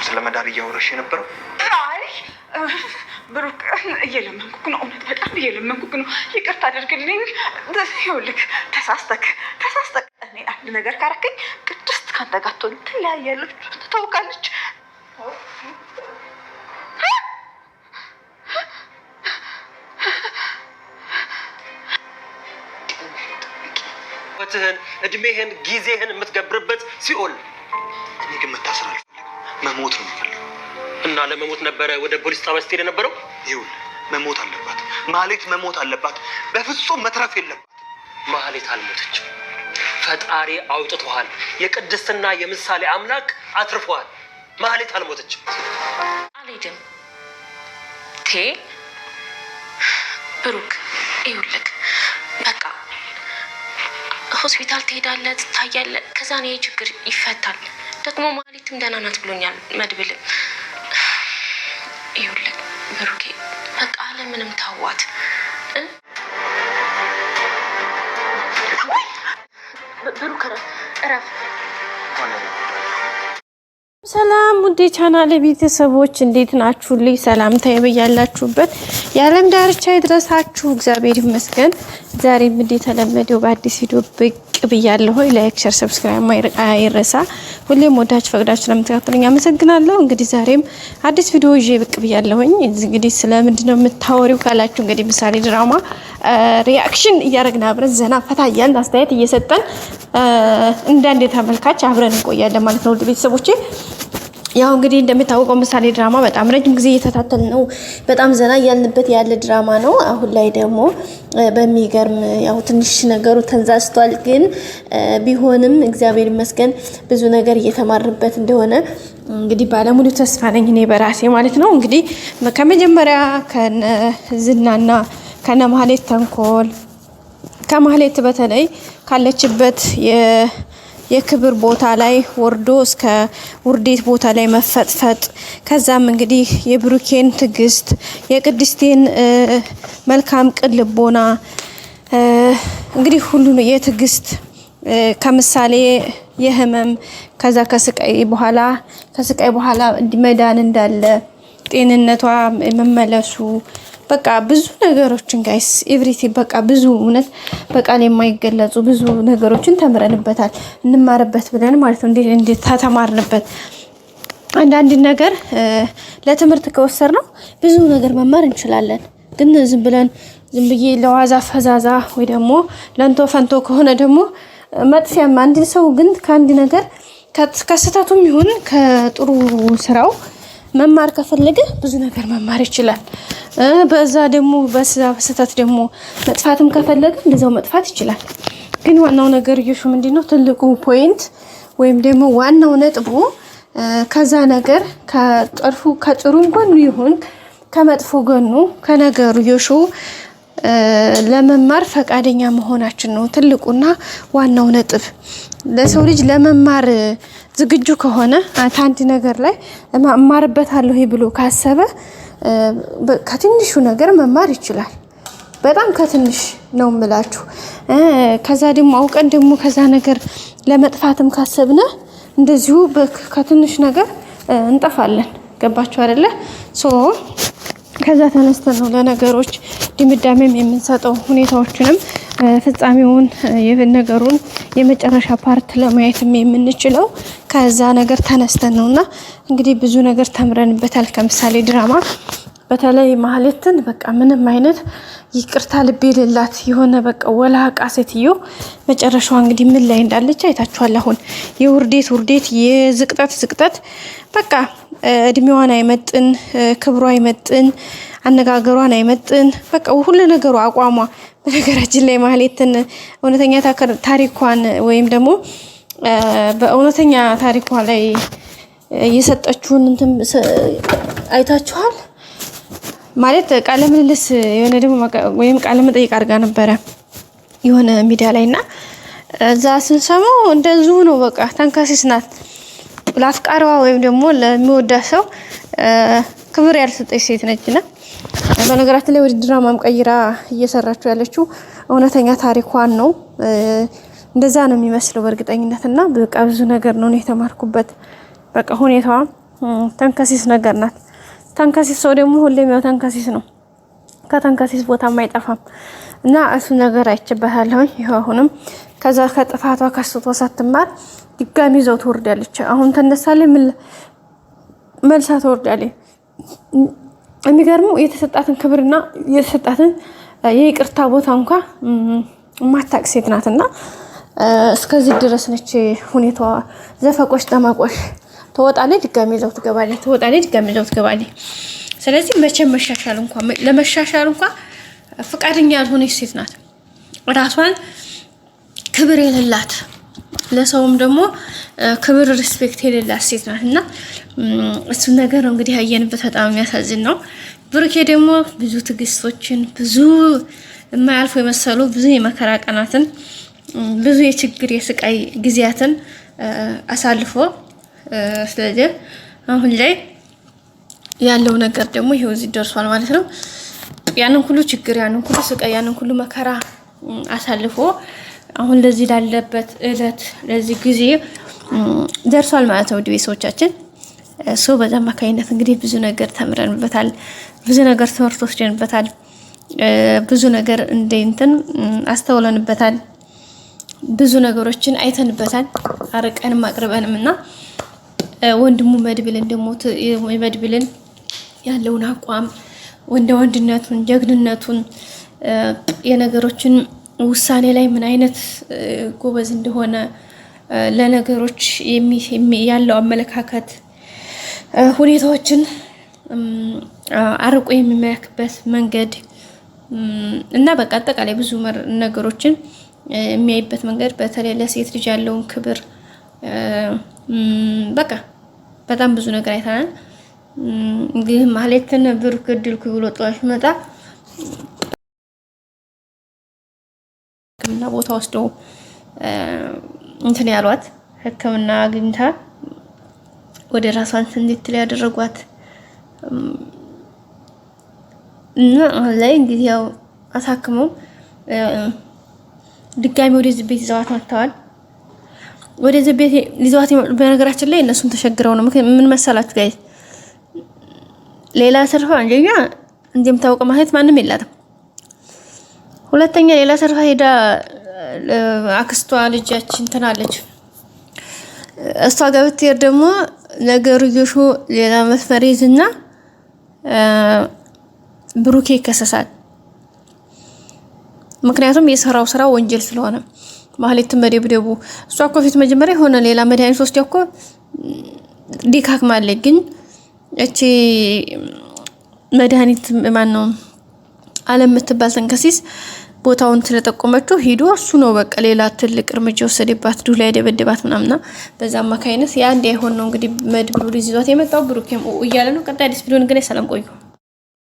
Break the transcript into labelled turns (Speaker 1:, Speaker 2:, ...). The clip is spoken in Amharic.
Speaker 1: ስለመዳር እያወራሽ የነበረው?
Speaker 2: አይ ብሩክ እየለመንኩክ ነው፣ እውነት በጣም እየለመንኩክ ነው። ይቅርታ አድርግልኝ። ይኸውልህ ተሳስተክ እኔ አንድ ነገር ካረከኝ ቅድስት ካንተ ጋር ትለያያለች፣ ትታወቃለች።
Speaker 3: ወትህን እድሜህን ጊዜህን የምትገብርበት ሲኦል።
Speaker 1: እኔ ግን መታሰር አልፈልግም፣ መሞት ነው የምፈልገው።
Speaker 3: እና ለመሞት ነበረ ወደ ፖሊስ ጣቢያ ስትሄድ የነበረው?
Speaker 1: ይኸውልህ መሞት አለባት ማህሌት፣ መሞት አለባት። በፍጹም መትረፍ የለባት።
Speaker 3: ማህሌት አልሞተችም። ፈጣሪ አውጥቷል። የቅድስትና የምሳሌ አምላክ አትርፏል። ማህሌት አልሞተችም።
Speaker 4: አልሄድም ብሩክ፣ ይኸውልህ በቃ ሆስፒታል ትሄዳለህ፣ ትታያለህ። ከዛ ነው ችግር ይፈታል። ደግሞ ማህሌትም ደህና ናት ብሎኛል መድብልም። ይኸውልህ ብሩኬ በቃ አለምንም ታዋት። ብሩክ እረፍ።
Speaker 5: ሰላም ውዴ ቻናል ቤተሰቦች እንዴት ናችሁልኝ? ሰላምታዬ በያላችሁበት የዓለም ዳርቻ ይድረሳችሁ። እግዚአብሔር ይመስገን። ዛሬም እንደተለመደው በአዲስ ቪዲዮ ብቅ ብያለሁ። ላይክ፣ ሼር፣ ሰብስክራይብ አይረሳ። ሁሌም ወዳችሁ ፈቅዳችሁ ለምትከታተሉኝ አመሰግናለሁ። እንግዲህ ዛሬም አዲስ ቪዲዮ ይዤ ብቅ ብያለሁኝ። እንግዲህ ስለምንድን ነው የምታወሪው ካላችሁ እንግዲህ ምሳሌ ድራማ ሪአክሽን እያደረግን አብረን ዘና ፈታ እያልን አስተያየት እየሰጠን እንዳንዴ ተመልካች አብረን እንቆያለን ማለት ነው ውድ ቤተሰቦቼ። ያው እንግዲህ እንደምታውቀው ምሳሌ ድራማ በጣም ረጅም ጊዜ እየተከታተል ነው። በጣም ዘና እያልንበት ያለ ድራማ ነው። አሁን ላይ ደግሞ በሚገርም ያው ትንሽ ነገሩ ተንዛዝቷል፣ ግን ቢሆንም እግዚአብሔር ይመስገን ብዙ ነገር እየተማርንበት እንደሆነ እንግዲህ ባለሙሉ ተስፋ ነኝ እኔ በራሴ ማለት ነው። እንግዲህ ከመጀመሪያ ከነ ዝናና ከነ ማህሌት ተንኮል ከማህሌት በተለይ ካለችበት የክብር ቦታ ላይ ወርዶ እስከ ውርዴት ቦታ ላይ መፈጥፈጥ፣ ከዛም እንግዲህ የብሩኬን ትዕግስት፣ የቅድስቴን መልካም ቅን ልቦና እንግዲህ ሁሉ የትዕግስት ከምሳሌ የህመም ከዛ ከስቃይ በኋላ መዳን እንዳለ ጤንነቷ መመለሱ በቃ ብዙ ነገሮችን ጋይስ ኤቭሪቲንግ በቃ ብዙ እውነት በቃል የማይገለጹ ብዙ ነገሮችን ተምረንበታል፣ እንማርበት ብለን ማለት ነው። እንዴት ተማርንበት። አንዳንድ ነገር ለትምህርት ከወሰድነው ብዙ ነገር መማር እንችላለን። ግን ዝም ብዬ ለዋዛ ፈዛዛ ወይ ደግሞ ለንቶ ፈንቶ ከሆነ ደግሞ መጥፊያም። አንድ ሰው ግን ከአንድ ነገር ከስህተቱም ይሁን ከጥሩ ስራው መማር ከፈለገ ብዙ ነገር መማር ይችላል። በዛ ደግሞ በስህተት ደግሞ መጥፋትም ከፈለገ እንደዛው መጥፋት ይችላል። ግን ዋናው ነገር ይሹ ምንድነው ትልቁ ፖይንት ወይም ደግሞ ዋናው ነጥቡ ከዛ ነገር ከጥሩ ጎኑ ይሁን ከመጥፎ ጎኑ ከነገሩ ይሹ ለመማር ፈቃደኛ መሆናችን ነው ትልቁና ዋናው ነጥብ። ለሰው ልጅ ለመማር ዝግጁ ከሆነ አንድ ነገር ላይ እማርበታለሁ ብሎ ካሰበ ከትንሹ ነገር መማር ይችላል። በጣም ከትንሽ ነው የምላችሁ። ከዛ ደግሞ አውቀን ደግሞ ከዛ ነገር ለመጥፋትም ካሰብነ እንደዚሁ ከትንሽ ነገር እንጠፋለን። ገባችሁ አይደለ? ከዛ ተነስተን ነው ለነገሮች ድምዳሜም የምንሰጠው፣ ሁኔታዎችንም ፍጻሜውን የነገሩን የመጨረሻ ፓርት ለማየትም የምንችለው ከዛ ነገር ተነስተን ነውና እንግዲህ ብዙ ነገር ተምረንበታል ከምሳሌ ድራማ። በተለይ ማህሌትን በቃ ምንም አይነት ይቅርታ ልብ የሌላት የሆነ በቃ ወላቃ ሴትዮ መጨረሻዋ እንግዲህ ምን ላይ እንዳለች አይታችኋል። አሁን የውርዴት የዝቅጠት በቃ እድሜዋን አይመጥን፣ ክብሯ አይመጥን፣ አነጋገሯን አይመጥን፣ በቃ ሁሉ ነገሩ አቋሟ። በነገራችን ላይ ማህሌትን እውነተኛ ታሪኳን ወይም ደግሞ በእውነተኛ ታሪኳ ላይ የሰጠችውን አይታችኋል ማለት ቃለ ምልልስ የሆነ ደግሞ ወይም ቃለ መጠይቅ አድርጋ ነበረ የሆነ ሚዲያ ላይና እዛ ስንሰማው እንደዚሁ ነው። በቃ ተንከሲስ ናት። ለአፍቃሪዋ ወይም ደግሞ ለሚወዳት ሰው ክብር ያልሰጠች ሴት ነችና በነገራችን ላይ ወደ ድራማም ቀይራ እየሰራችው ያለችው እውነተኛ ታሪኳን ነው። እንደዛ ነው የሚመስለው በእርግጠኝነትና በቃ ብዙ ነገር ነው የተማርኩበት። በቃ ሁኔታዋ ተንከሲስ ነገር ናት። ተንከሲስ ሰው ደግሞ ሁሌም ያው ተንከሲስ ነው። ከተንከሲስ ቦታም አይጠፋም እና እሱ ነገር አይችበታለሁ። ይሄው አሁንም ከዛ ከጥፋቷ ከስቶ ሳትማር ድጋሚ ይዘው ትወርዳለች። አሁን ተነሳለች ምን መልሳ ትወርዳለች። የሚገርመው የተሰጣትን ክብርና የተሰጣትን የይቅርታ ቦታ እንኳን ማታቅ ሴት ናትና እስከዚህ ድረስ ነች ሁኔታዋ። ዘፈቆሽ ጠማቆሽ ትወጣለች፣ ድጋሚ ይዘው ትገባለች፣ ትወጣለች፣ ድጋሚ ይዘው ትገባለች። ስለዚህ መቼም መሻሻል እንኳን ለመሻሻል እንኳን ፍቃደኛ ያልሆነች ሴት ናት። ራሷን ክብር የሌላት ለሰውም ደግሞ ክብር ሪስፔክት የሌላት ሴት ናት እና እሱ ነገር እንግዲህ ያየንበት በጣም የሚያሳዝን ነው። ብሩኬ ደግሞ ብዙ ትዕግስቶችን ብዙ የማያልፉ የመሰሉ ብዙ የመከራ ቀናትን ብዙ የችግር የስቃይ ጊዜያትን አሳልፎ ስለዚህ አሁን ላይ ያለው ነገር ደግሞ ይሄው እዚህ ደርሷል ማለት ነው። ያንን ሁሉ ችግር ያንን ሁሉ ስቃይ ያንን ሁሉ መከራ አሳልፎ አሁን ለዚህ ላለበት እለት ለዚህ ጊዜ ደርሷል ማለት ነው። ውድ ቤተሰቦቻችን ሰው በዛ አማካኝነት እንግዲህ ብዙ ነገር ተምረንበታል፣ ብዙ ነገር ትምህርት ወስደንበታል፣ ብዙ ነገር እንትን አስተውለንበታል፣ ብዙ ነገሮችን አይተንበታል አርቀንም አቅርበንም እና ወንድሙ መድብልን ደግሞ መድብልን ያለውን አቋም ወንድነቱን ጀግንነቱን የነገሮችን ውሳኔ ላይ ምን አይነት ጎበዝ እንደሆነ ለነገሮች ያለው አመለካከት ሁኔታዎችን አርቆ የሚመለከትበት መንገድ እና በቃ አጠቃላይ ብዙ ነገሮችን የሚያይበት መንገድ በተለይ ለሴት ልጅ ያለውን ክብር በቃ በጣም ብዙ ነገር አይተናል። እንግዲህ ማህሌትን ብሩክ ድልኩ ብሎ ጥዋሽ መጣ ሕክምና ቦታ ወስደው እንትን ያሏት ሕክምና አግኝታ ወደ ራሷን እንድትል ያደረጓት እና ላይ እንግዲህ ያው አሳክመው ድጋሚ ወደዚህ ቤት ይዘዋት መጥተዋል። ወደዚህ ቤት ይዘዋት በነገራችን ላይ እነሱም ተሸግረው ነው። ምን መሰላችሁ ጋይስ ሌላ ሰርፋ አንደኛ እንደምታውቀው ማለት ማንም የላትም። ሁለተኛ ሌላ ሰርፋ ሄዳ አክስቷ ልጃችን ትናለች። እሷ ጋር ብትሄድ ደግሞ ነገሩ ይሾ ሌላ መስመር ይዝና ብሩኬ ይከሰሳል። ምክንያቱም የሰራው ስራ ወንጀል ስለሆነ ማህሌትን መደብደቡ እሷ እኮ ፊት መጀመሪያ ሆነ ሌላ መድኃኒት ወስዳ እኮ ዲካክማለች። ግን እቺ መድኃኒት ማን ነው አለም የምትባል ተንከሲስ ቦታውን ስለጠቆመችው ሂዶ እሱ ነው በቃ ሌላ ትልቅ እርምጃ ወሰደባት፣ ዱላ ያደበደባት ምናምና በዛ አማካይነት ያ እንዳይሆን ነው እንግዲህ መድብሉ ይዟት የመጣው። ብሩኬም እያለ ነው። ቀጣይ አዲስ ቪዲዮ እንግዲህ ሰላም ቆዩ።